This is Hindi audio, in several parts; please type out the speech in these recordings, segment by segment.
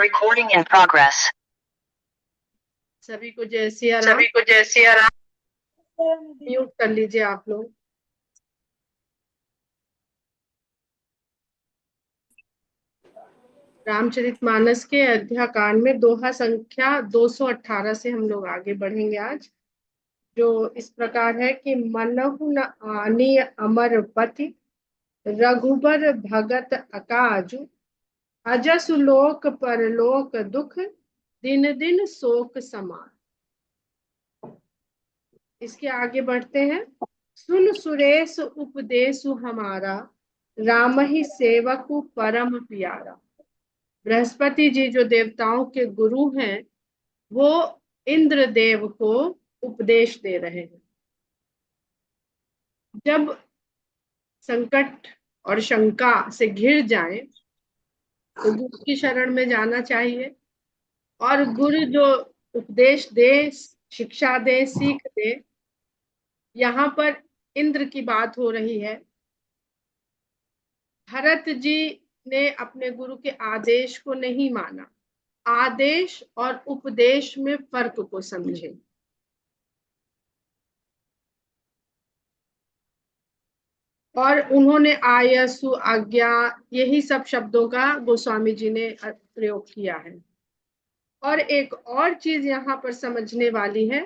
Recording in progress. सभी को जय सिया राम। म्यूट कर लीजिए आप लोग। रामचरितमानस के अयोध्या कांड में दोहा संख्या 218 से हम लोग आगे बढ़ेंगे आज, जो इस प्रकार है कि मनहु न आनी अमर पति, रघुबर भगत अकाजु, अजसु लोक परलोक दुख, दिन दिन शोक समान। इसके आगे बढ़ते हैं। सुन सुरेश उपदेशु हमारा, राम ही सेवक परम प्यारा। बृहस्पति जी जो देवताओं के गुरु हैं, वो इंद्र देव को उपदेश दे रहे हैं। जब संकट और शंका से घिर जाए तो गुरु की शरण में जाना चाहिए, और गुरु जो उपदेश दे, शिक्षा दे, सीख दे। यहाँ पर इंद्र की बात हो रही है। भरत जी ने अपने गुरु के आदेश को नहीं माना। आदेश और उपदेश में फर्क को समझे। और उन्होंने आयसु, आज्ञा, यही सब शब्दों का गोस्वामी जी ने प्रयोग किया है। और एक और चीज यहाँ पर समझने वाली है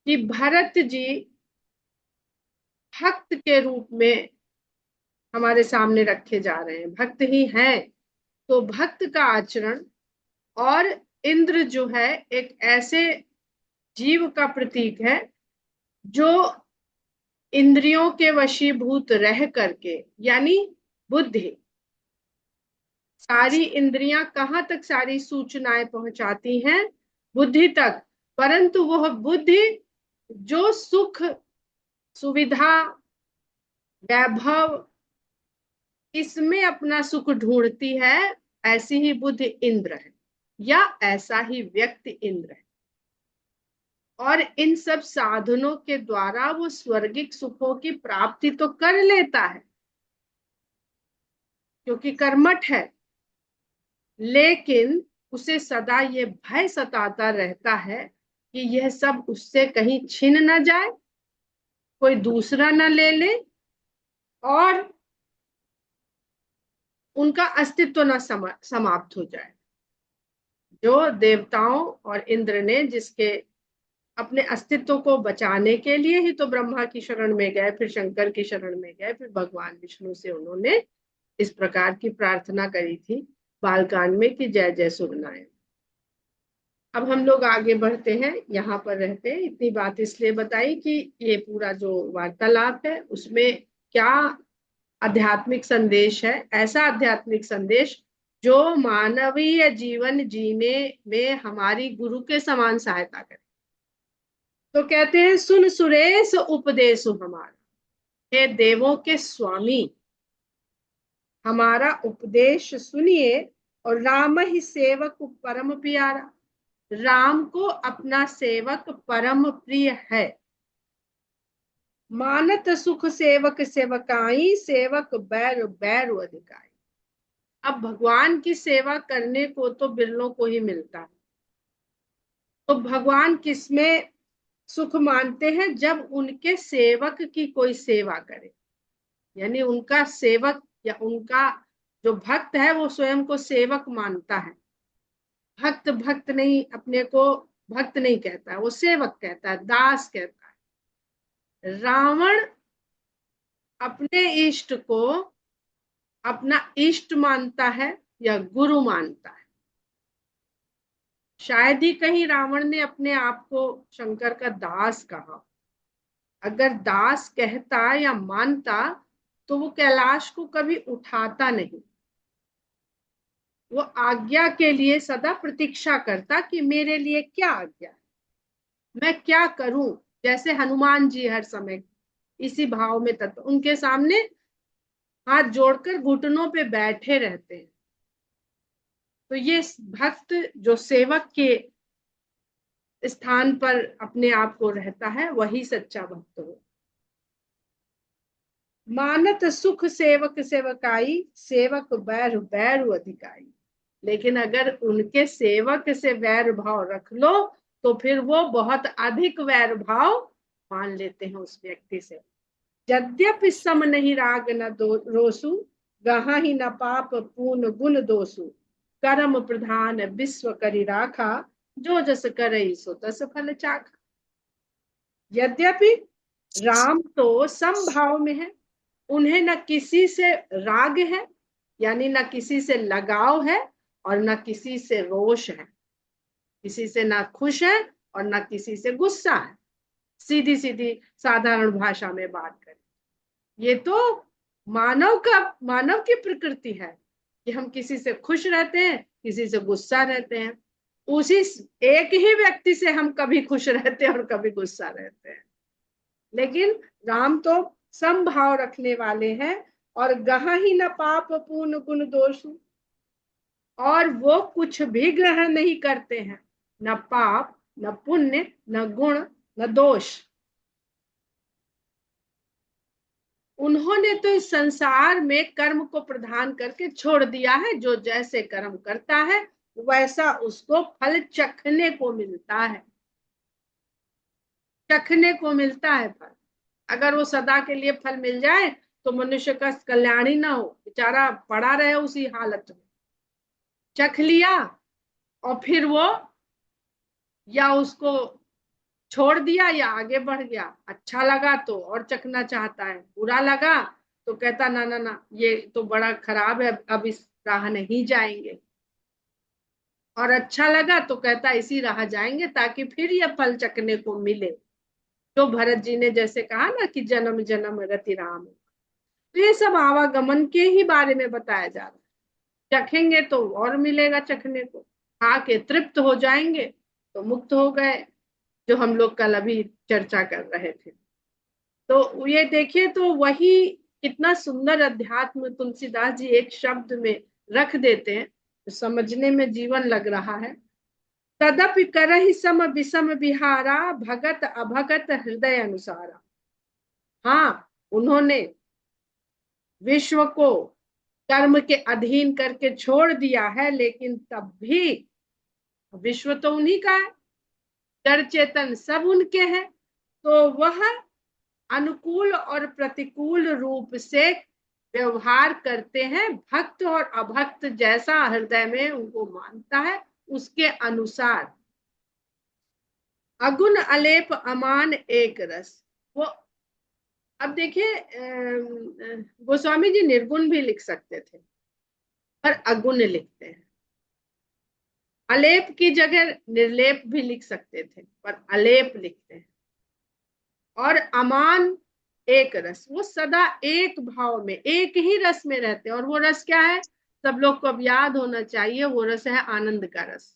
कि भरत जी भक्त के रूप में हमारे सामने रखे जा रहे हैं, भक्त ही हैं। तो भक्त का आचरण, और इंद्र जो है एक ऐसे जीव का प्रतीक है जो इंद्रियों के वशीभूत रह करके, यानी बुद्धि, सारी इंद्रियां कहाँ तक सारी सूचनाएं पहुंचाती हैं? बुद्धि तक। परंतु वह बुद्धि जो सुख, सुविधा, वैभव, इसमें अपना सुख ढूंढती है, ऐसी ही बुद्धि इंद्र है, या ऐसा ही व्यक्ति इंद्र है। और इन सब साधनों के द्वारा वो स्वर्गिक सुखों की प्राप्ति तो कर लेता है, क्योंकि कर्मठ है, लेकिन उसे सदा ये भय सताता रहता है कि यह सब उससे कहीं छिन न जाए, कोई दूसरा न ले ले, और उनका अस्तित्व न समाप्त हो जाए। जो देवताओं और इंद्र ने जिसके अपने अस्तित्व को बचाने के लिए ही तो ब्रह्मा की शरण में गए, फिर शंकर की शरण में गए, फिर भगवान विष्णु से उन्होंने इस प्रकार की प्रार्थना करी थी बालकांड में कि जय जय सुरनारायण। अब हम लोग आगे बढ़ते हैं, यहाँ पर रहते हैं। इतनी बात इसलिए बताई कि ये पूरा जो वार्तालाप है उसमें क्या आध्यात्मिक संदेश है, ऐसा आध्यात्मिक संदेश जो मानवीय जीवन जीने में हमारी गुरु के समान सहायता करे। तो कहते हैं, सुन सुरेश उपदेश हमारा, हे देवों के स्वामी, हमारा उपदेश सुनिए। और राम ही सेवक परम प्यारा, राम को अपना सेवक परम प्रिय है। मानत सुख सेवक सेवकाई, सेवक बैर बैर अधिकाई। अब भगवान की सेवा करने को तो बिरलों को ही मिलता है। तो भगवान किसमें सुख मानते हैं? जब उनके सेवक की कोई सेवा करे, यानी उनका सेवक या उनका जो भक्त है वो स्वयं को सेवक मानता है। भक्त भक्त नहीं, अपने को भक्त नहीं कहता है, वो सेवक कहता है, दास कहता है। रावण अपने इष्ट को अपना इष्ट मानता है या गुरु मानता है। शायद ही कहीं रावण ने अपने आप को शंकर का दास कहा। अगर दास कहता या मानता तो वो कैलाश को कभी उठाता नहीं। वो आज्ञा के लिए सदा प्रतीक्षा करता कि मेरे लिए क्या आज्ञा, मैं क्या करूं। जैसे हनुमान जी हर समय इसी भाव में तत्व, उनके सामने हाथ जोड़कर घुटनों पे बैठे रहते हैं। तो ये भक्त जो सेवक के स्थान पर अपने आप को रहता है, वही सच्चा भक्त हो। मानत सुख सेवक सेवकाई, सेवक बैर बैरु अधिकाई। लेकिन अगर उनके सेवक से वैर भाव रख लो तो फिर वो बहुत अधिक वैर भाव मान लेते हैं उस व्यक्ति से। यद्यपि सम नहीं राग न दो रोसु, गहा ही न पाप पूर्ण गुण दोसु, कर्म प्रधान विश्व करी राखा, जो जस करई सो तस फल चाखा। यद्यपि राम तो समभाव में है, उन्हें न किसी से राग है, यानी न किसी से लगाव है और न किसी से रोष है, किसी से ना खुश है और ना किसी से गुस्सा है। सीधी सीधी साधारण भाषा में बात करें, ये तो मानव की प्रकृति है कि हम किसी से खुश रहते हैं, किसी से गुस्सा रहते हैं। उसी एक ही व्यक्ति से हम कभी खुश रहते हैं और कभी गुस्सा रहते हैं। लेकिन राम तो समभाव रखने वाले हैं, और गहा ही न पाप पूर्ण गुण दोष, और वो कुछ भी ग्रहण नहीं करते हैं, न पाप न पुण्य न गुण न दोष। उन्होंने तो इस संसार में कर्म को प्रदान करके छोड़ दिया है, जो जैसे कर्म करता है वैसा उसको फल चखने को मिलता है, चखने को मिलता है फल। अगर वो सदा के लिए फल मिल जाए तो मनुष्य का कल्याण ही ना हो, बेचारा पड़ा रहे उसी हालत में। चख लिया और फिर वो या उसको छोड़ दिया या आगे बढ़ गया, अच्छा लगा तो और चखना चाहता है, बुरा लगा तो कहता ना ना ना ये तो बड़ा खराब है, अब इस राह नहीं जाएंगे, और अच्छा लगा तो कहता इसी राह जाएंगे ताकि फिर ये फल चखने को मिले। तो भरत जी ने जैसे कहा ना कि जन्म जन्म रति राम, तो ये सब आवागमन के ही बारे में बताया जा रहा है। चखेंगे तो और मिलेगा चखने को, खा के तृप्त हो जाएंगे तो मुक्त हो गए, जो हम लोग कल अभी चर्चा कर रहे थे। तो ये देखिए तो वही कितना सुंदर अध्यात्म तुलसीदास जी एक शब्द में रख देते हैं, तो समझने में जीवन लग रहा है। तदपि करहि सम विषम विहारा, भगत अभगत हृदय अनुसारा। हाँ, उन्होंने विश्व को कर्म के अधीन करके छोड़ दिया है, लेकिन तब भी विश्व तो उन्हीं का है, जड़ चेतन सब उनके हैं, तो वह अनुकूल और प्रतिकूल रूप से व्यवहार करते हैं। भक्त और अभक्त जैसा हृदय में उनको मानता है उसके अनुसार। अगुण अलेप अमान एक रस। वो अब देखिए गोस्वामी जी निर्गुण भी लिख सकते थे, पर अगुण लिखते हैं। अलेप की जगह निर्लेप भी लिख सकते थे, पर अलेप लिखते हैं। और अमान एक रस, वो सदा एक भाव में एक ही रस में रहते हैं। और वो रस क्या है, सब लोग को अब याद होना चाहिए, वो रस है आनंद का रस।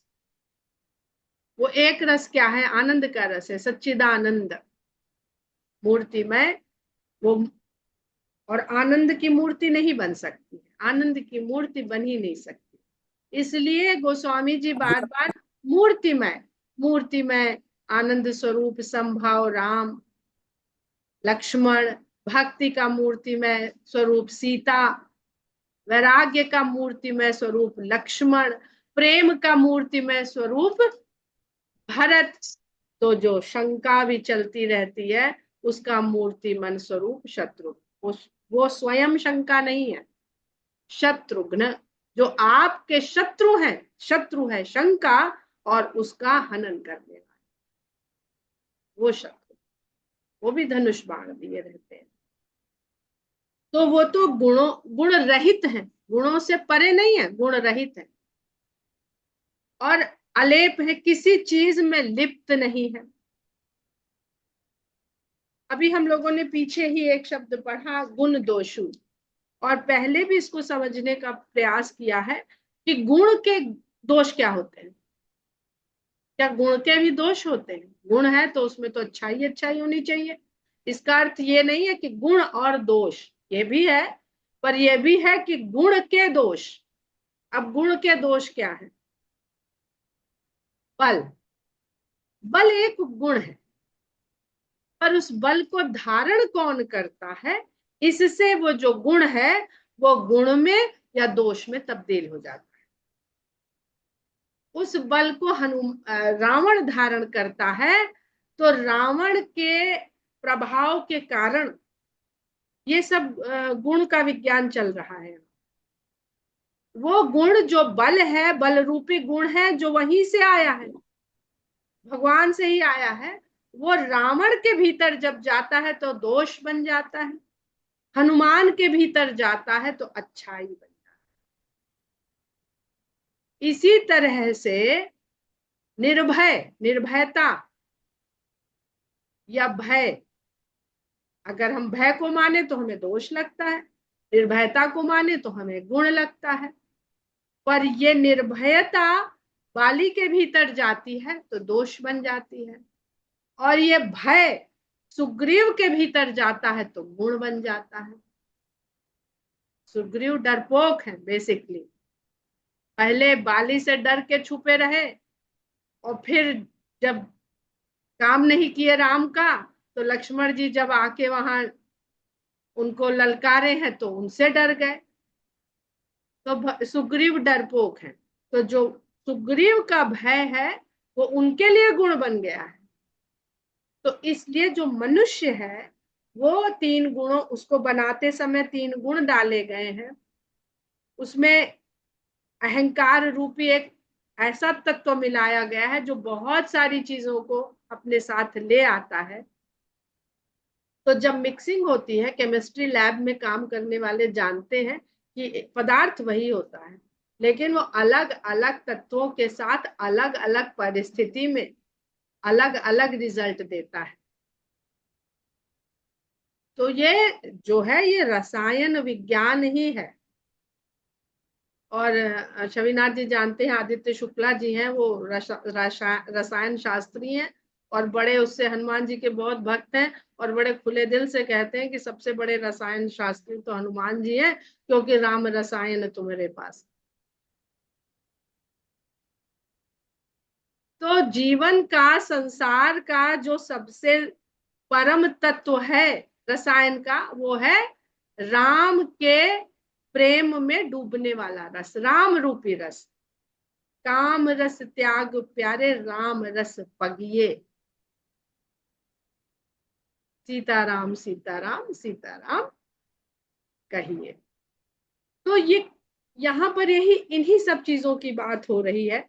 वो एक रस क्या है, आनंद का रस है, सच्चिदानंद मूर्ति में वो। और आनंद की मूर्ति नहीं बन सकती, आनंद की मूर्ति बन ही नहीं सकती। इसलिए गोस्वामी जी बार बार मूर्तिमय आनंद स्वरूप संभाव राम, लक्ष्मण, भक्ति का मूर्तिमय स्वरूप सीता, वैराग्य का मूर्तिमय स्वरूप लक्ष्मण, प्रेम का मूर्तिमय स्वरूप भरत, तो जो शंका भी चलती रहती है उसका मूर्तिमय स्वरूप शत्रुघ्न। वो स्वयं शंका नहीं है, शत्रुघ्न जो आपके शत्रु है शंका, और उसका हनन करने वाला वो शत्रु, वो भी धनुष बाण दिए रहते हैं। तो वो तो गुण रहित है, गुणों से परे नहीं है, गुण रहित है। और अलेप है, किसी चीज में लिप्त नहीं है। अभी हम लोगों ने पीछे ही एक शब्द पढ़ा गुण दोषु, और पहले भी इसको समझने का प्रयास किया है कि गुण के दोष क्या होते हैं। क्या गुण के भी दोष होते हैं? गुण है तो उसमें तो अच्छाई होनी चाहिए। इसका अर्थ ये नहीं है कि गुण और दोष, ये भी है, पर यह भी है कि गुण के दोष। अब गुण के दोष क्या है? बल एक गुण है, पर उस बल को धारण कौन करता है, इससे वो जो गुण है वो गुण में या दोष में तब्दील हो जाता है। उस बल को रावण धारण करता है। तो रावण के प्रभाव के कारण ये सब गुण का विज्ञान चल रहा है। वो गुण जो बल है, बल रूपी गुण है, जो वहीं से आया है, भगवान से ही आया है, वो रावण के भीतर जब जाता है तो दोष बन जाता है, हनुमान के भीतर जाता है तो अच्छाई बन जाता है। इसी तरह से निर्भयता या भय, अगर हम भय को माने तो हमें दोष लगता है, निर्भयता को माने तो हमें गुण लगता है। पर ये निर्भयता बाली के भीतर जाती है तो दोष बन जाती है, और ये भय सुग्रीव के भीतर जाता है तो गुण बन जाता है। सुग्रीव डरपोक है बेसिकली, पहले बाली से डर के छुपे रहे, और फिर जब काम नहीं किए राम का, तो लक्ष्मण जी जब आके वहां उनको ललकारे हैं तो उनसे डर गए। तो सुग्रीव डरपोक है, तो जो सुग्रीव का भय है वो उनके लिए गुण बन गया है। तो इसलिए जो मनुष्य है वो तीन गुणों, उसको बनाते समय तीन गुण डाले गए हैं। उसमें अहंकार रूपी एक ऐसा तत्व मिलाया गया है जो बहुत सारी चीजों को अपने साथ ले आता है। तो जब मिक्सिंग होती है, केमिस्ट्री लैब में काम करने वाले जानते हैं कि पदार्थ वही होता है, लेकिन वो अलग अलग तत्वों के साथ अलग अलग परिस्थिति में अलग अलग रिजल्ट देता है। तो ये जो है ये रसायन विज्ञान ही है। और शविनाथ जी जानते हैं, आदित्य शुक्ला जी हैं, वो रसायन शास्त्री हैं, और बड़े उससे हनुमान जी के बहुत भक्त हैं, और बड़े खुले दिल से कहते हैं कि सबसे बड़े रसायन शास्त्री तो हनुमान जी हैं, क्योंकि राम रसायन तुम्हारे पास। तो जीवन का, संसार का जो सबसे परम तत्व है रसायन का, वो है राम के प्रेम में डूबने वाला रस, राम रूपी रस। काम रस त्याग प्यारे, राम रस पगिए। सीताराम सीताराम सीताराम कहिए। तो ये यहाँ पर यही इन्हीं सब चीजों की बात हो रही है।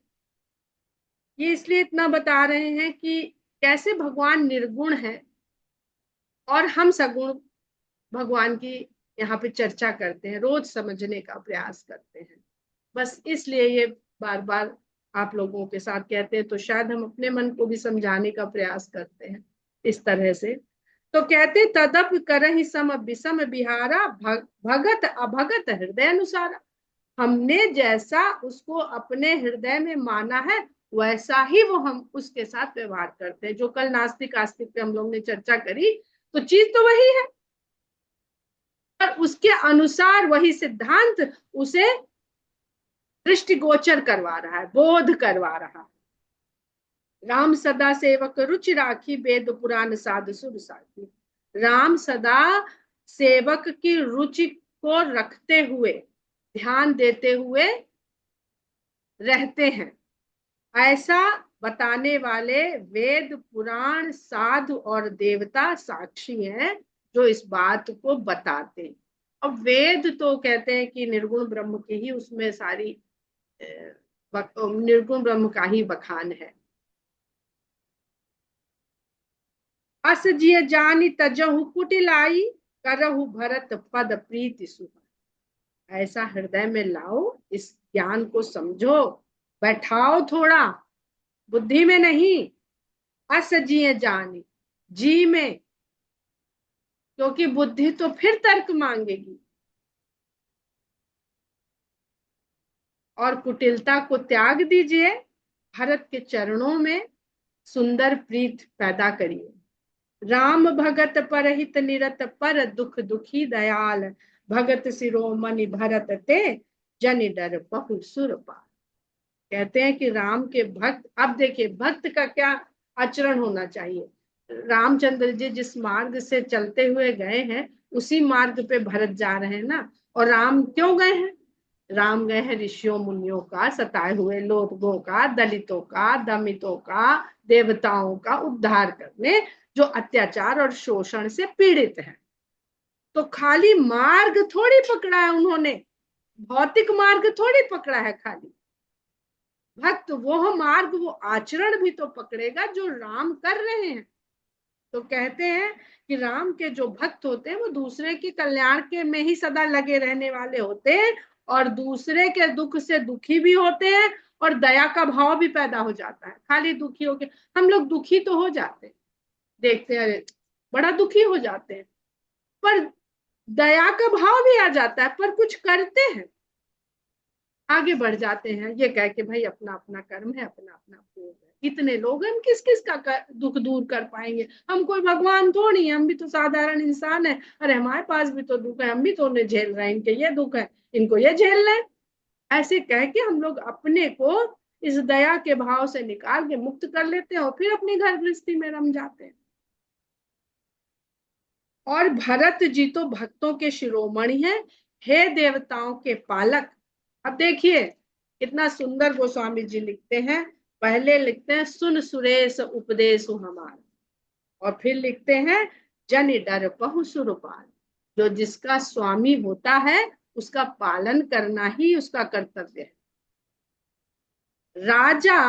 ये इसलिए इतना बता रहे हैं कि कैसे भगवान निर्गुण है और हम सगुण भगवान की यहाँ पे चर्चा करते हैं, रोज समझने का प्रयास करते हैं। बस इसलिए ये बार बार आप लोगों के साथ कहते हैं, तो शायद हम अपने मन को भी समझाने का प्रयास करते हैं इस तरह से। तो कहते तदप करहि सम विषम बिहारा, भगत अभगत हृदय अनुसारा। हमने जैसा उसको अपने हृदय में माना है वैसा ही वो हम उसके साथ व्यवहार करते हैं। जो कल नास्तिक आस्तिक पे हम लोग ने चर्चा करी, तो चीज तो वही है, पर उसके अनुसार वही सिद्धांत उसे दृष्टिगोचर करवा रहा है, बोध करवा रहा है। राम सदा सेवक रुचि राखी, वेद पुराण साध सुर साखी। राम सदा सेवक की रुचि को रखते हुए, ध्यान देते हुए रहते हैं, ऐसा बताने वाले वेद पुराण साधु और देवता साक्षी हैं जो इस बात को बताते हैं। अब वेद तो कहते हैं कि निर्गुण ब्रह्म की ही उसमें सारी निर्गुण ब्रह्म का ही बखान है। अस जिय जानि तजहु कुटिलाई, करहु भरत पद प्रीति सुहा। ऐसा हृदय में लाओ, इस ज्ञान को समझो, बैठाओ थोड़ा, बुद्धि में नहीं, अस जिय जानि, जी में, क्योंकि बुद्धि तो फिर तर्क मांगेगी। और कुटिलता को त्याग दीजिए, भरत के चरणों में सुंदर प्रीत पैदा करिए। राम भगत परहित निरत, पर दुख दुखी दयाल, भगत शिरोमणि भरत ते, जन डर बहु सुर पाल। कहते हैं कि राम के भक्त, अब देखिए भक्त का क्या आचरण होना चाहिए। रामचंद्र जी जिस मार्ग से चलते हुए गए हैं उसी मार्ग पे भरत जा रहे हैं ना। और राम क्यों गए हैं? राम गए हैं ऋषियों मुनियों का, सताए हुए लोगों का, दलितों का, दमितों का, देवताओं का उद्धार करने, जो अत्याचार और शोषण से पीड़ित है। तो खाली मार्ग थोड़ी पकड़ा है उन्होंने, भौतिक मार्ग थोड़ी पकड़ा है खाली। भक्त वो मार्ग, वो आचरण भी तो पकड़ेगा जो राम कर रहे हैं। तो कहते हैं कि राम के जो भक्त होते हैं वो दूसरे के कल्याण के में ही सदा लगे रहने वाले होते हैं, और दूसरे के दुख से दुखी भी होते हैं, और दया का भाव भी पैदा हो जाता है। खाली दुखी होके हम लोग दुखी तो हो जाते हैं, देखते हैं बड़ा दुखी हो जाते हैं, पर दया का भाव भी आ जाता है, पर कुछ करते हैं, आगे बढ़ जाते हैं, ये कह के भाई अपना अपना कर्म है, अपना अपना भोग है। इतने लोग, हम किस किस का दुख दूर कर पाएंगे? हम कोई भगवान थोड़ी है, हम भी तो साधारण इंसान है। अरे हमारे पास भी तो दुख है, हम भी तो उन्हें झेल रहे हैं, इनके ये दुख है, इनको ये झेल रहे हैं। ऐसे कह के हम लोग अपने को इस दया के भाव से निकाल के मुक्त कर लेते हैं, और फिर अपनी घर गृहस्थी में रम जाते हैं। और भरत जी तो भक्तों के शिरोमणि हैं, हे देवताओं के पालक। अब देखिए कितना सुंदर गोस्वामी जी लिखते हैं। पहले लिखते हैं सुन सुरेश उपदेश हमारा, और फिर लिखते हैं जन डर पहु सुरपाल। जो जिसका स्वामी होता है उसका पालन करना ही उसका कर्तव्य है। राजा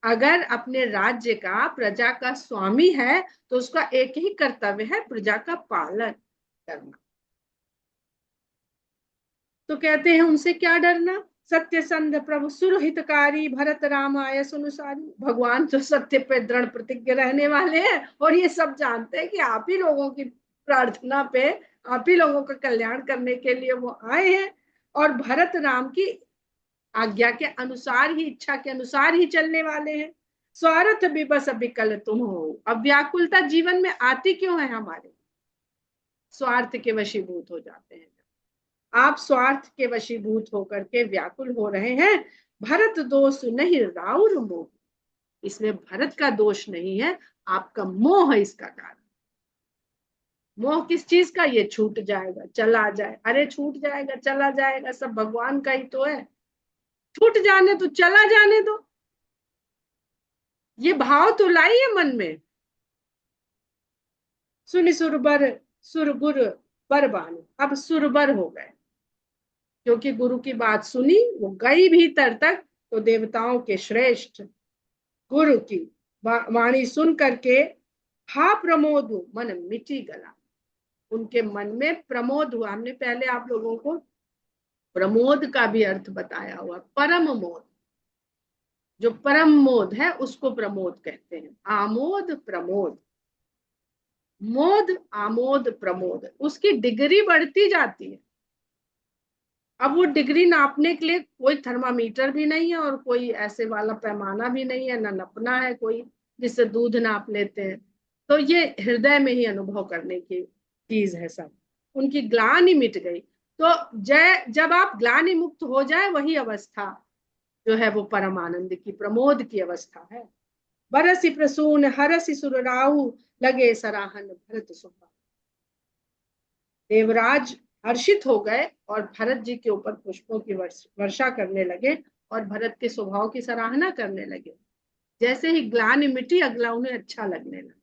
अगर अपने राज्य का, प्रजा का स्वामी है, तो उसका एक ही कर्तव्य है, प्रजा का पालन करना। तो कहते हैं उनसे क्या डरना। सत्य संध प्रभु सुरहितकारी, भरत राम आय सुनुसारी। भगवान तो सत्य पे दृढ़ प्रतिज्ञ रहने वाले हैं, और ये सब जानते हैं कि आप ही लोगों की प्रार्थना पे, आप ही लोगों का कल्याण करने के लिए वो आए हैं, और भरत राम की आज्ञा के अनुसार ही, इच्छा के अनुसार ही चलने वाले हैं। स्वार्थ भी बस विकल तुम हो। अब व्याकुलता जीवन में आती क्यों है हमारे? स्वार्थ के वशीभूत हो जाते हैं। आप स्वार्थ के वशीभूत होकर के व्याकुल हो रहे हैं। भरत दोष नहीं राउर मोह। इसमें भरत का दोष नहीं है, आपका मोह है इसका कारण। मोह किस चीज का? ये छूट जाएगा, चला जाए, अरे छूट जाएगा, चला जाएगा, सब भगवान का ही तो है। छूट जाने तो, चला जाने दो, ये भाव तो लाइए मन में। सुनि सुरबर सुरगुर बरबान। अब सुरबर हो गए, क्योंकि गुरु की बात सुनी, वो गई भीतर तक, तो देवताओं के श्रेष्ठ गुरु की वाणी सुन करके हा प्रमोद मन मिटी गला। उनके मन में प्रमोद हुआ। हमने पहले आप लोगों को प्रमोद का भी अर्थ बताया हुआ, परम मोद। जो परम मोद है उसको प्रमोद कहते हैं। आमोद प्रमोद, मोद आमोद प्रमोद, उसकी डिग्री बढ़ती जाती है। अब वो डिग्री नापने के लिए कोई थर्मामीटर भी नहीं है, और कोई ऐसे वाला पैमाना भी नहीं है, ना नपना है कोई जिससे दूध नाप लेते हैं। तो ये हृदय में ही अनुभव करने की चीज है सब। उनकी ग्लानि मिट गई। तो जय, जब आप ग्लानि मुक्त हो जाए, वही अवस्था जो है वो परम आनंद की, प्रमोद की अवस्था है। बरसी प्रसून हरसि सुरराहु, लगे सराहन भरत सुहा। देवराज हर्षित हो गए और भरत जी के ऊपर पुष्पों की वर्षा करने लगे, और भरत के स्वभाव की सराहना करने लगे। जैसे ही ग्लानि मिटी, अगला उन्हें अच्छा लगने लगा।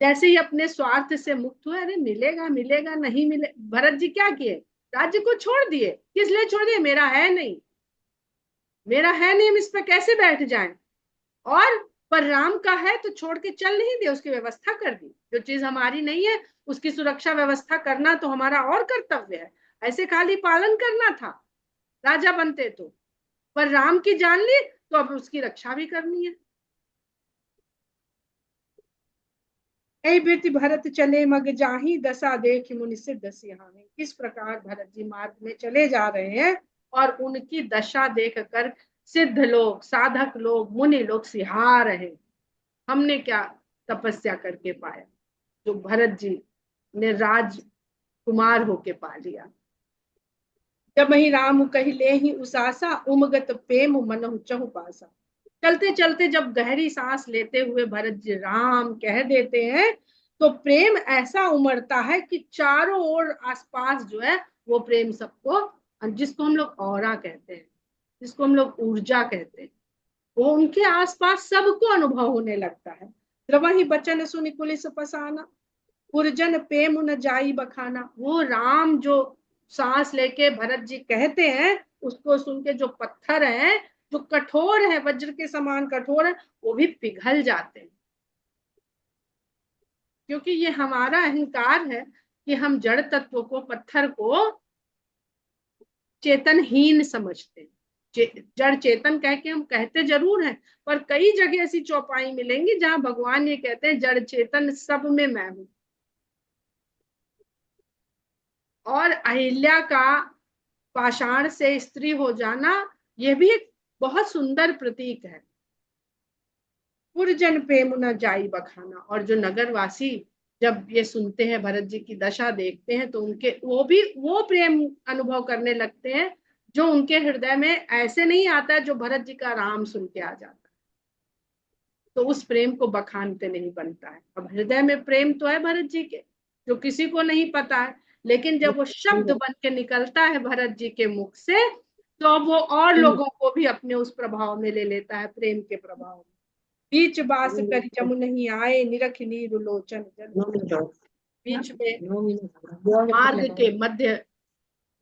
जैसे ही अपने स्वार्थ से मुक्त हुए, अरे मिलेगा मिलेगा, नहीं मिले। भरत जी क्या किए? राज्य को छोड़ दिए। किस लिए छोड़ दिए? मेरा है नहीं, मेरा है नहीं, हम इस पर कैसे बैठ जाएं। और पर राम का है तो छोड़ के चल नहीं दिया, उसकी व्यवस्था कर दी। जो चीज हमारी नहीं है उसकी सुरक्षा व्यवस्था करना तो हमारा और कर्तव्य है। ऐसे खाली पालन करना था राजा बनते तो, पर राम की जान ली तो अब उसकी रक्षा भी करनी है। ऐ बेटी भरत चले मग जाही, दशा देख मुनि से दस यहाँ। किस प्रकार भरत जी मार्ग में चले जा रहे हैं, और उनकी दशा देख कर सिद्ध लोग, साधक लोग, मुनि लोग सिहा रहे। हमने क्या तपस्या करके पाया जो भरत जी ने राजकुमार होके पा लिया। जब वही राम कही ले ही उसासा, उमगत प्रेम मनहु चहु पासा। चलते चलते जब गहरी सांस लेते हुए भरत जी राम कह देते हैं, तो प्रेम ऐसा उमड़ता है कि चारों ओर आसपास जो है वो प्रेम सबको जिसको हम लोग ऑरा कहते हैं, जिसको हम लोग ऊर्जा कहते हैं, वो उनके आसपास सबको अनुभव होने लगता है। द्रवहि बचन सुनि कुलिस पसाना, पुरजन प्रेम न जाई बखाना। वो राम जो सांस लेके भरत जी कहते हैं, उसको सुन के जो पत्थर है, जो कठोर है, वज्र के समान कठोर है, वो भी पिघल जाते हैं। क्योंकि ये हमारा अहंकार है कि हम जड़ तत्व को, पत्थर को चेतनहीन समझते हैं। जड़ चेतन कह के हम कहते जरूर हैं, पर कई जगह ऐसी चौपाई मिलेंगी जहां भगवान ये कहते हैं जड़ चेतन सब में मैं हूं। और अहिल्या का पाषाण से स्त्री हो जाना, यह भी एक बहुत सुंदर प्रतीक है। पुरजन प्रेम न जाई बखाना। और जो नगरवासी जब ये सुनते हैं, भरत जी की दशा देखते हैं, तो उनके वो भी वो प्रेम अनुभव करने लगते हैं जो उनके हृदय में ऐसे नहीं आता है जो भरत जी का राम सुन के आ जाता है। तो उस प्रेम को बखानते नहीं बनता है। अब हृदय में प्रेम तो है भरत जी के, जो किसी को नहीं पता है, लेकिन जब वो शब्द बन के निकलता है भरत जी के मुख से, तो अब वो और लोगों को भी अपने उस प्रभाव में ले लेता है, प्रेम के प्रभाव में। बीच बास कर जमुनहि आए, निरख नीर लोचन जल। बीच में मार्ग के मध्य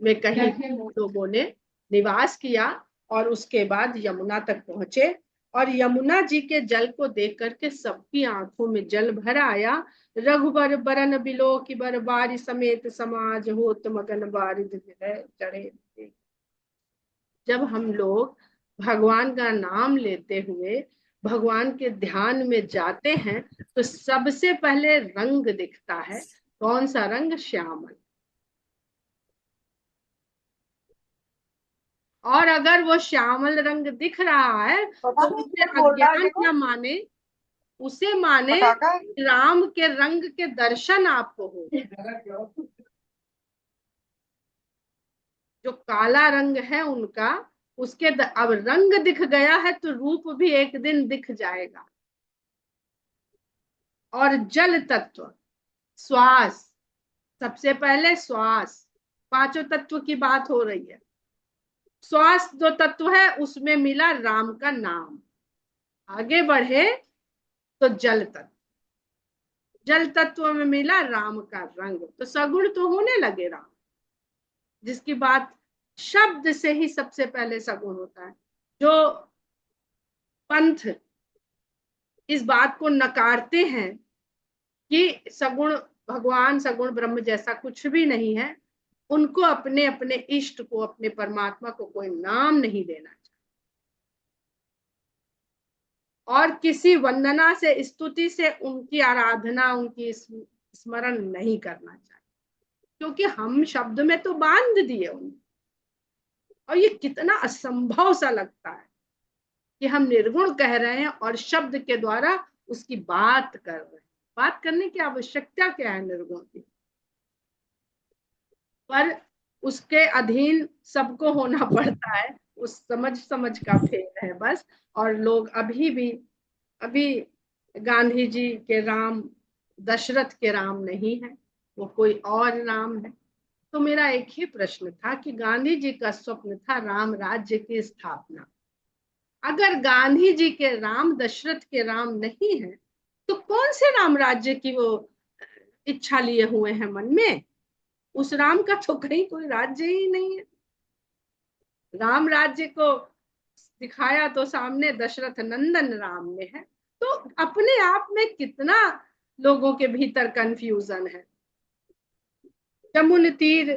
में कहीं लोगों ने निवास किया और उसके बाद यमुना तक पहुंचे। और यमुना जी के जल को देख करके सबकी आंखों में जल भर आया। रघुबर बरन बिलो की बर बारी समेत समाज होत मगन बारिद चढ़े। जब हम लोग भगवान का नाम लेते हुए भगवान के ध्यान में जाते हैं, तो सबसे पहले रंग दिखता है। कौन सा रंग? श्यामल। और अगर वो श्यामल रंग दिख रहा है तो उसे अज्ञान न माने, उसे माने राम के रंग के दर्शन आपको हो। जो काला रंग है उनका, उसके अब रंग दिख गया है तो रूप भी एक दिन दिख जाएगा। और जल तत्व, श्वास, सबसे पहले श्वास, पांचों तत्व की बात हो रही है। श्वास जो तत्व है उसमें मिला राम का नाम। आगे बढ़े तो जल तत्व, जल तत्व में मिला राम का रंग, तो सगुण तो होने लगे राम, जिसकी बात शब्द से ही सबसे पहले सगुण होता है। जो पंथ इस बात को नकारते हैं कि सगुण भगवान, सगुण ब्रह्म जैसा कुछ भी नहीं है, उनको अपने अपने इष्ट को, अपने परमात्मा को कोई नाम नहीं देना चाहिए और किसी वंदना से, स्तुति से उनकी आराधना, उनकी स्मरण नहीं करना चाहिए, क्योंकि हम शब्द में तो बांध दिए उन्हें। और ये कितना असंभव सा लगता है कि हम निर्गुण कह रहे हैं और शब्द के द्वारा उसकी बात कर रहे हैं। बात करने की आवश्यकता क्या है निर्गुण की? पर उसके अधीन सबको होना पड़ता है, उस समझ समझ का फेर है बस। और लोग अभी गांधी जी के राम दशरथ के राम नहीं है, वो कोई और राम है। तो मेरा एक ही प्रश्न था कि गांधी जी का स्वप्न था राम राज्य की स्थापना। अगर गांधी जी के राम दशरथ के राम नहीं है, तो कौन से राम राज्य की वो इच्छा लिए हुए हैं मन में? उस राम का तो कहीं कोई राज्य ही नहीं है। राम राज्य को दिखाया तो सामने दशरथ नंदन राम ने है। तो अपने आप में कितना लोगों के भीतर कंफ्यूजन है। जमुन तीर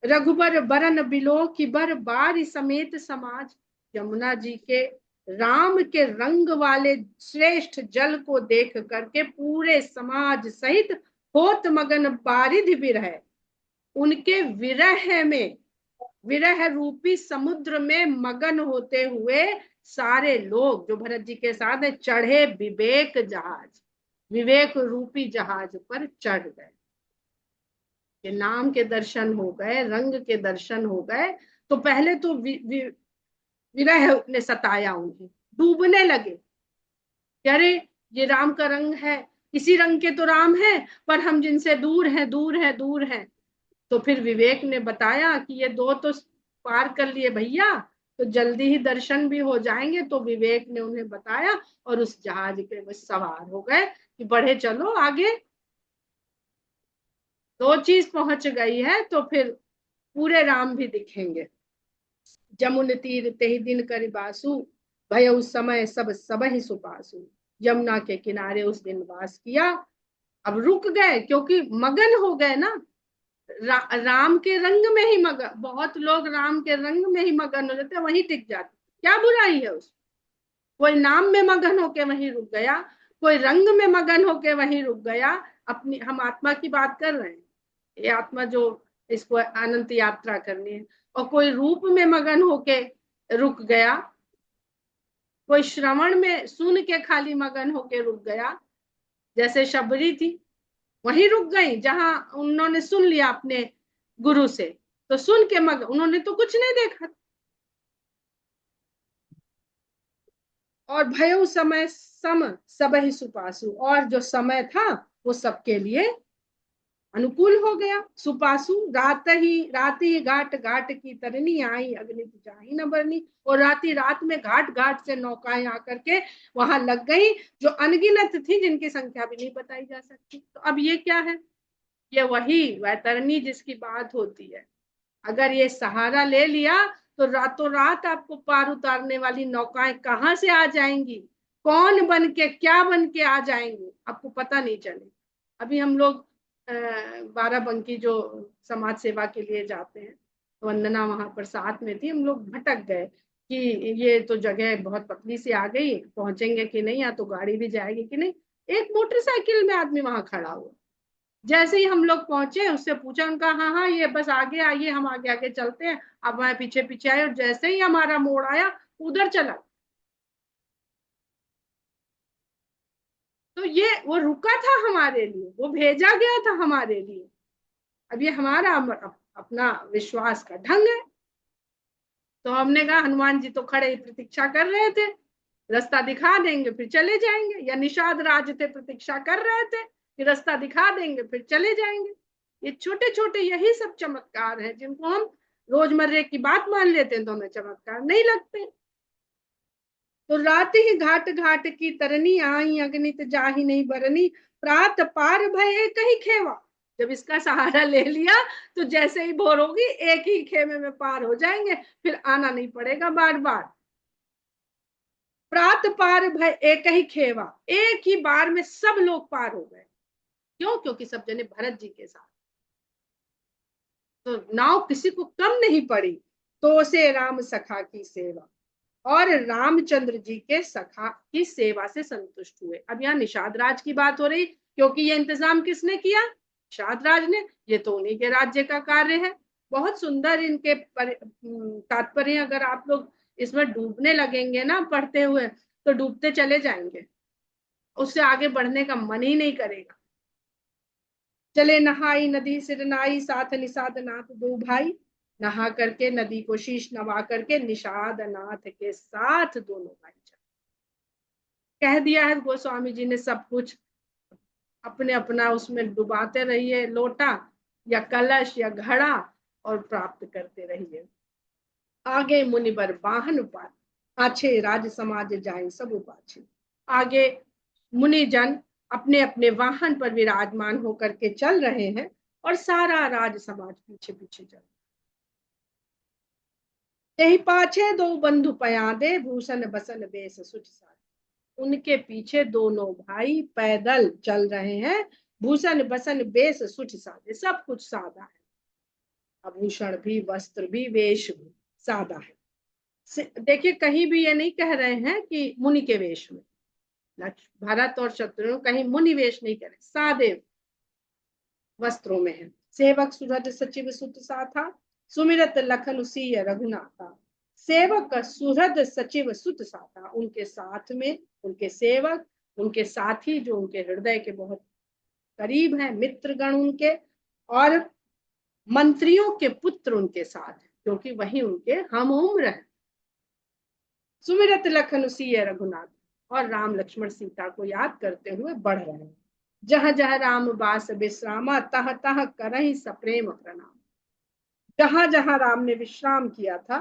रघुबर बरन बिलो की बर बारी समेत समाज। यमुना जी के राम के रंग वाले श्रेष्ठ जल को देख करके पूरे समाज सहित होत मगन बारिधि विरह, उनके विरह में, विरह रूपी समुद्र में मगन होते हुए सारे लोग जो भरत जी के साथ है, चढ़े विवेक जहाज, विवेक रूपी जहाज पर चढ़ गए। के नाम के दर्शन हो गए, रंग के दर्शन हो गए, तो पहले तो विरह ने सताया उन्हें, डूबने लगे। अरे ये राम का रंग है, इसी रंग के तो राम है, पर हम जिनसे दूर हैं, दूर हैं, दूर हैं। तो फिर विवेक ने बताया कि ये दो तो पार कर लिए भैया तो जल्दी ही दर्शन भी हो जाएंगे। तो विवेक ने उन्हें बताया और उस जहाज पे वो सवार हो गए कि बढ़े चलो आगे। दो चीज पहुंच गई है तो फिर पूरे राम भी दिखेंगे। जमुन तीर ते दिन कर बासु, भय उस समय सब सब ही सुपासु। यमुना के किनारे उस दिन वास किया। अब रुक गए क्योंकि मगन हो गए ना। राम के रंग में ही मगन, बहुत लोग राम के रंग में ही मगन हो जाते हैं, वहीं टिक जाते। क्या बुराई है उस, कोई नाम में मगन होके वहीं रुक गया, कोई रंग में मगन होके वहीं रुक गया। अपनी, हम आत्मा की बात कर रहे हैं, ये आत्मा जो इसको अनंत यात्रा करनी है। और कोई रूप में मगन होके रुक गया, कोई श्रवण में सुन के खाली मगन होके रुक गया। जैसे शबरी थी, वहीं रुक गई जहां उन्होंने सुन लिया अपने गुरु से, तो सुन के मगन, उन्होंने तो कुछ नहीं देखा। और भयो समय सम सब ही सुपासु, और जो समय था वो सबके लिए अनुकूल हो गया। सुपासु रात ही घाट घाट की तरनी आई, अग्नि जाही न बरनी। और रात में घाट घाट से नौकाएं आकर के वहां लग गई, जो अनगिनत थी, जिनकी संख्या भी नहीं बताई जा सकती। तो अब ये क्या है, ये वही वैतरणी जिसकी बात होती है। अगर ये सहारा ले लिया तो रातों रात आपको पार उतारने वाली नौकाएं कहाँ से आ जाएंगी, कौन बन के क्या बन के आ जाएंगे, आपको पता नहीं चले। अभी हम लोग बाराबंकी जो समाज सेवा के लिए जाते हैं, तो वंदना वहां पर साथ में थी, हम लोग भटक गए कि ये तो जगह बहुत पतली सी आ गई, पहुंचेंगे कि नहीं, या तो गाड़ी भी जाएगी कि नहीं। एक मोटरसाइकिल में आदमी वहां खड़ा हुआ। जैसे ही हम लोग पहुंचे, उससे पूछा, उनका हाँ हाँ ये बस आगे आइए, हम आगे आगे चलते हैं। अब वह पीछे पीछे आए, और जैसे ही हमारा मोड़ आया उधर चला। तो ये वो रुका था हमारे लिए, वो भेजा गया था हमारे लिए। अब ये हमारा अपना विश्वास का ढंग है। तो हमने कहा हनुमान जी तो खड़े प्रतीक्षा कर रहे थे, रास्ता दिखा देंगे फिर चले जाएंगे। या निषाद राज थे, प्रतीक्षा कर रहे थे कि रास्ता दिखा देंगे फिर चले जाएंगे। ये छोटे छोटे यही सब चमत्कार हैं, जिनको हम रोजमर्रे की बात मान लेते हैं तो हमें चमत्कार नहीं लगते। तो रात ही घाट घाट की तरनी आई, अग्नित जाही नहीं बरनी। प्रात पार भय एक ही खेवा। जब इसका सहारा ले लिया तो जैसे ही भोर होगी एक ही खेमे में पार हो जाएंगे, फिर आना नहीं पड़ेगा बार बार। प्रात पार भय एक ही खेवा, एक ही बार में सब लोग पार हो गए। क्यों? क्योंकि सब जने भरत जी के साथ। तो नाव किसी को कम नहीं पड़ी। तो से राम सखा की सेवा, और रामचंद्र जी के सखा की सेवा से संतुष्ट हुए। अब यहाँ निषाद राज की बात हो रही, क्योंकि ये इंतजाम किसने किया? निषाद राज ने। ये तो उन्हीं के राज्य का कार्य है। बहुत सुंदर इनके तात्पर्य, अगर आप लोग इसमें डूबने लगेंगे ना पढ़ते हुए, तो डूबते चले जाएंगे, उससे आगे बढ़ने का मन ही नहीं करेगा। चले नहाई नदी सिर नाई, साथ निषाद नाथ दो भाई। नहा करके, नदी को शीश नवा करके, निषाद नाथ के साथ दोनों भाई चले। कह दिया है गोस्वामी जी ने सब कुछ। अपने अपना उसमें डुबाते रहिए लोटा या कलश या घड़ा, और प्राप्त करते रहिए। आगे मुनिबर वाहन पार, पाछे राज समाज जाए सब पाछे। आगे मुनि जन अपने अपने वाहन पर विराजमान होकर के चल रहे हैं, और सारा राज समाज पीछे पीछे चल। यही पाछे दो बंधु पयादे, भूषण बसन बेस सुठ साधे। उनके पीछे दोनों भाई पैदल चल रहे हैं, भूषण बसन बेस सुठ साधे, सब कुछ सादा है। आभूषण भी, वस्त्र भी, वेश भी सादा है। देखिए कहीं भी ये नहीं कह रहे हैं कि मुनि के वेश में, भरत और शत्रुघ्न कहीं मुनि वेश नहीं करे, सादे वस्त्रों में है। सेवक सुहृद सचिव सुत साथा, सुमिरत लखन सिय रघुनाथा। सेवक सुहृद सचिव सुत साथा, उनके साथ में उनके सेवक, उनके साथी जो उनके हृदय के बहुत करीब हैं, मित्रगण उनके, और मंत्रियों के पुत्र उनके साथ हैं, क्योंकि वही उनके हम उम्र है। सुमिरत लखन सिय रघुनाथ, और राम लक्ष्मण सीता को याद करते हुए बढ़ रहे हैं। जह जह राम बास विश्रामा, तह तह करहि सप्रेम प्रणाम। जहां जहां राम ने विश्राम किया था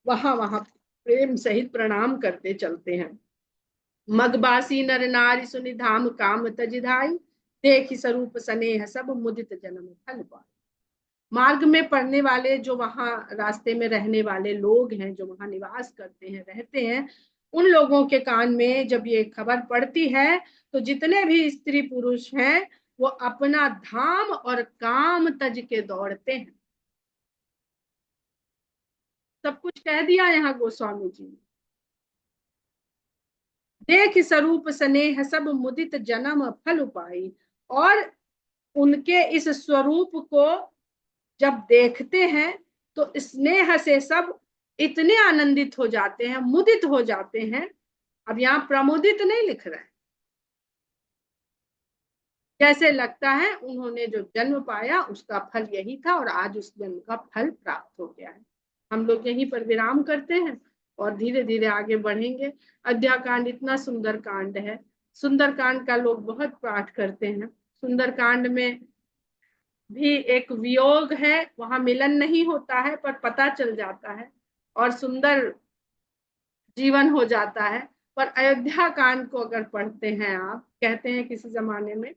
वहां वहां प्रेम सहित प्रणाम करते चलते हैं। मगबासी नर नारी सुनि धाम काम तज धाई, देखि स्वरूप स्नेह सब मुदित जन्म फल पाए। मार्ग में पड़ने वाले, जो वहां रास्ते में रहने वाले लोग हैं, जो वहां निवास करते हैं, रहते हैं, उन लोगों के कान में जब ये खबर पड़ती है तो जितने भी स्त्री पुरुष हैं वो अपना धाम और काम तज के दौड़ते हैं। सब कुछ कह दिया यहाँ गोस्वामी जी ने। देख स्वरूप स्नेह सब मुदित जन्म फल पाई। और उनके इस स्वरूप को जब देखते हैं तो स्नेह से सब इतने आनंदित हो जाते हैं, मुदित हो जाते हैं। अब यहाँ प्रमुदित नहीं लिख रहे हैं, जैसे लगता है उन्होंने जो जन्म पाया उसका फल यही था और आज उस जन्म का फल प्राप्त हो गया है। हम लोग यहीं पर विराम करते हैं और धीरे धीरे आगे बढ़ेंगे। अयोध्या कांड इतना सुंदर कांड है, सुंदर कांड का लोग बहुत पाठ करते हैं। सुंदर कांड में भी एक वियोग है, वहां मिलन नहीं होता है पर पता चल जाता है और सुंदर जीवन हो जाता है। पर अयोध्या कांड को अगर पढ़ते हैं, आप कहते हैं किसी जमाने में,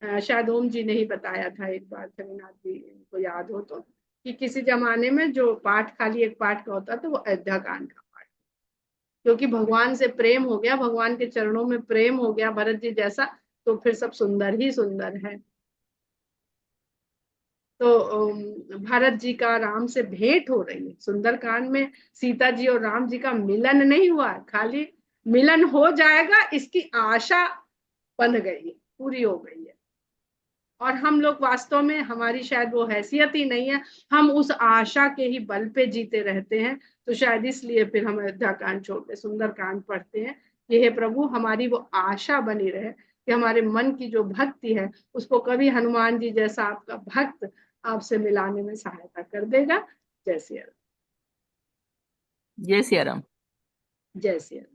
शायद ओम जी ने ही बताया था एक बार, जगन्नाथ जी को याद हो तो, कि किसी जमाने में जो पाठ खाली एक पाठ का होता था वो अयोध्या कांड का पाठ, क्योंकि भगवान से प्रेम हो गया, भगवान के चरणों में प्रेम हो गया भरत जी जैसा, तो फिर सब सुंदर ही सुंदर है। तो भरत जी का राम से भेंट हो रही है सुंदरकांड में। सीता जी और राम जी का मिलन नहीं हुआ, खाली मिलन हो जाएगा इसकी आशा बन गई है, पूरी हो गई है। और हम लोग वास्तव में, हमारी शायद वो हैसियत ही नहीं है, हम उस आशा के ही बल पे जीते रहते हैं। तो शायद इसलिए फिर हम अयोध्या कांड छोड़ते सुंदर कांड पढ़ते हैं। ये हे प्रभु, हमारी वो आशा बनी रहे कि हमारे मन की जो भक्ति है उसको कभी हनुमान जी जैसा आपका भक्त आपसे मिलाने में सहायता कर देगा। जय श्री राम। जय सिया राम। जय श्री राम।